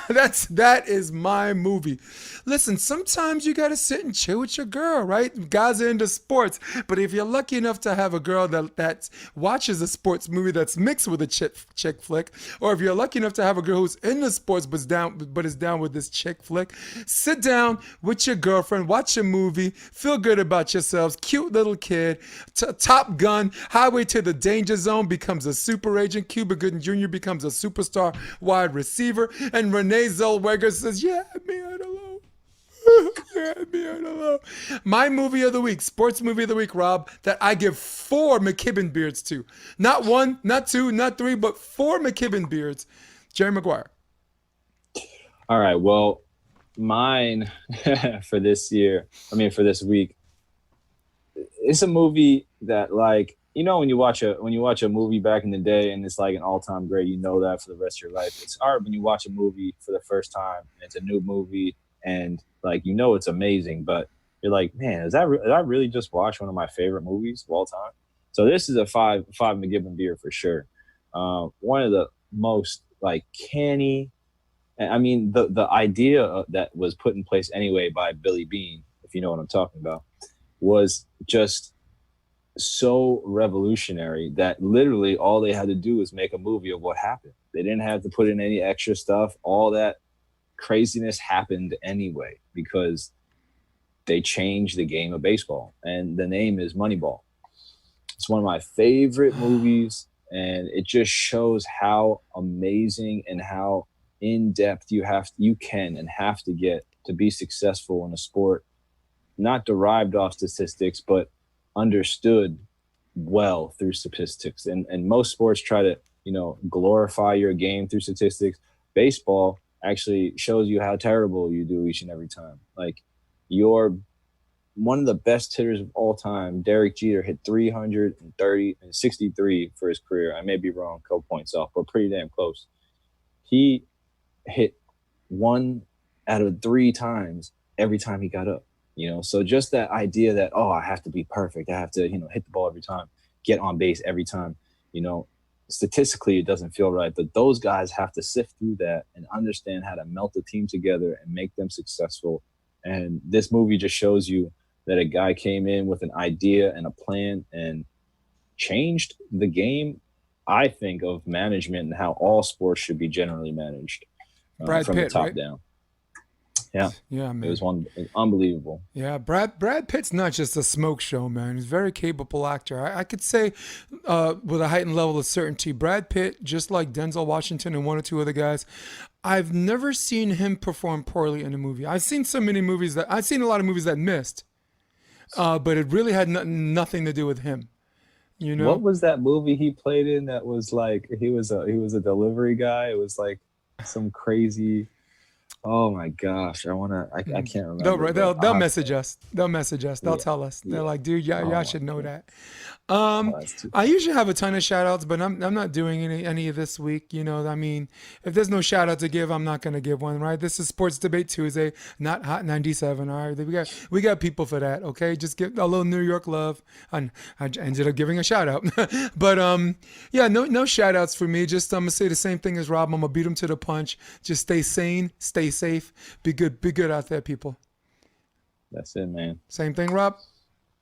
That is my movie. Listen, sometimes you gotta sit and chill with your girl, right? Guys are into sports, but if you're lucky enough to have a girl that watches a sports movie that's mixed with a chick flick, or if you're lucky enough to have a girl who's into sports but is down with this chick flick, sit down with your girlfriend, watch a movie, feel good about yourselves. Cute little kid, Top Gun, Highway to the Danger Zone becomes a super agent. Cuba Gooding Jr. becomes a superstar wide receiver, and Renee Zellweger says, "Yeah, me out alone." My movie of the week, sports movie of the week, Rob, that I give 4 McKibben beards to. Not 1, not 2, not 3, but 4 McKibben beards. Jerry Maguire. All right. Well, mine for this for this week, it's a movie that, like, when you watch a movie back in the day and it's like an all-time great, that for the rest of your life. It's hard when you watch a movie for the first time and it's a new movie and like it's amazing, but you're like, man, did I really just watch one of my favorite movies of all time? So this is a five McGibbon beer for sure. One of the most like canny. I mean, the idea that was put in place anyway by Billy Bean, if you know what I'm talking about, was just so revolutionary that literally all they had to do was make a movie of what happened. They didn't have to put in any extra stuff. All that craziness happened anyway because they changed the game of baseball, and the name is Moneyball. It's one of my favorite movies, and it just shows how amazing and how in depth you can and have to get to be successful in a sport, not derived off statistics, but understood well through statistics. And most sports try to, glorify your game through statistics. Baseball actually shows you how terrible you do each and every time. Like, you're one of the best hitters of all time. Derek Jeter hit 330 and 63 for his career. I may be wrong, a couple points off, but pretty damn close. He hit 1 out of 3 times every time he got up. So just that idea that, I have to be perfect. I have to, hit the ball every time, get on base every time. Statistically, it doesn't feel right. But those guys have to sift through that and understand how to melt the team together and make them successful. And this movie just shows you that a guy came in with an idea and a plan and changed the game, I think, of management and how all sports should be generally managed Brad from Pitt, the top right? down. Yeah, man. It was unbelievable. Yeah, Brad Pitt's not just a smoke show, man. He's a very capable actor. I could say with a heightened level of certainty, Brad Pitt, just like Denzel Washington and 1 or 2 other guys, I've never seen him perform poorly in a movie. I've seen a lot of movies that missed, but it really had nothing to do with him. What was that movie he played in that was like he was a delivery guy? It was like some crazy. Oh my gosh, I can't remember. They'll message us. They'll message us. They'll Yeah, tell us. They're yeah. like, dude, y'all Oh should my know God. that. Oh, that's too I funny. usually have a ton of shout outs, but I'm not doing any of this week. You know, I mean, if there's no shout out to give, I'm not gonna give one, right? This is Sports Debate Tuesday, not Hot 97. All right, we got people for that. Okay, just give a little New York love. And I ended up giving a shout out, but yeah, no shout outs for me. Just I'm gonna say the same thing as Rob. I'm gonna beat him to the punch. Just stay sane, stay safe, be good out there, people. That's it, man. Same thing, Rob.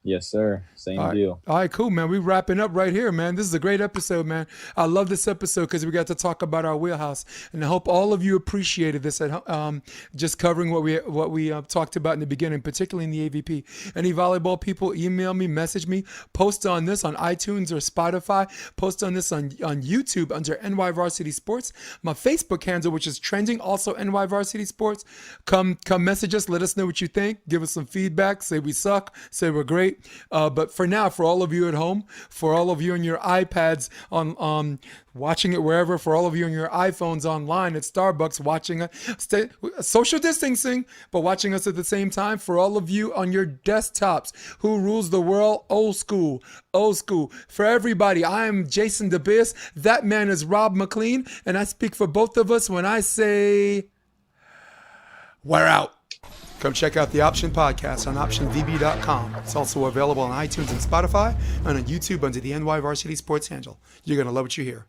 Yes, sir. Same All right. deal. All right, cool, man. We wrapping up right here, man. This is a great episode, man. I love this episode because we got to talk about our wheelhouse, and I hope all of you appreciated this. Just covering what we talked about in the beginning, particularly in the AVP. Any volleyball people, email me, message me, post on this on iTunes or Spotify, post on this on YouTube under NY Varsity Sports. My Facebook handle, which is trending, also NY Varsity Sports. Come message us. Let us know what you think. Give us some feedback. Say we suck. Say we're great. But for now, for all of you at home, for all of you on your iPads on watching it wherever, for all of you on your iPhones online at Starbucks watching it, social distancing, but watching us at the same time, for all of you on your desktops, who rules the world? Old school. For everybody, I am Jason DeBias. That man is Rob McLean, and I speak for both of us when I say, we're out. Come check out the Option Podcast on optionvb.com. It's also available on iTunes and Spotify and on YouTube under the NY Varsity Sports handle. You're going to love what you hear.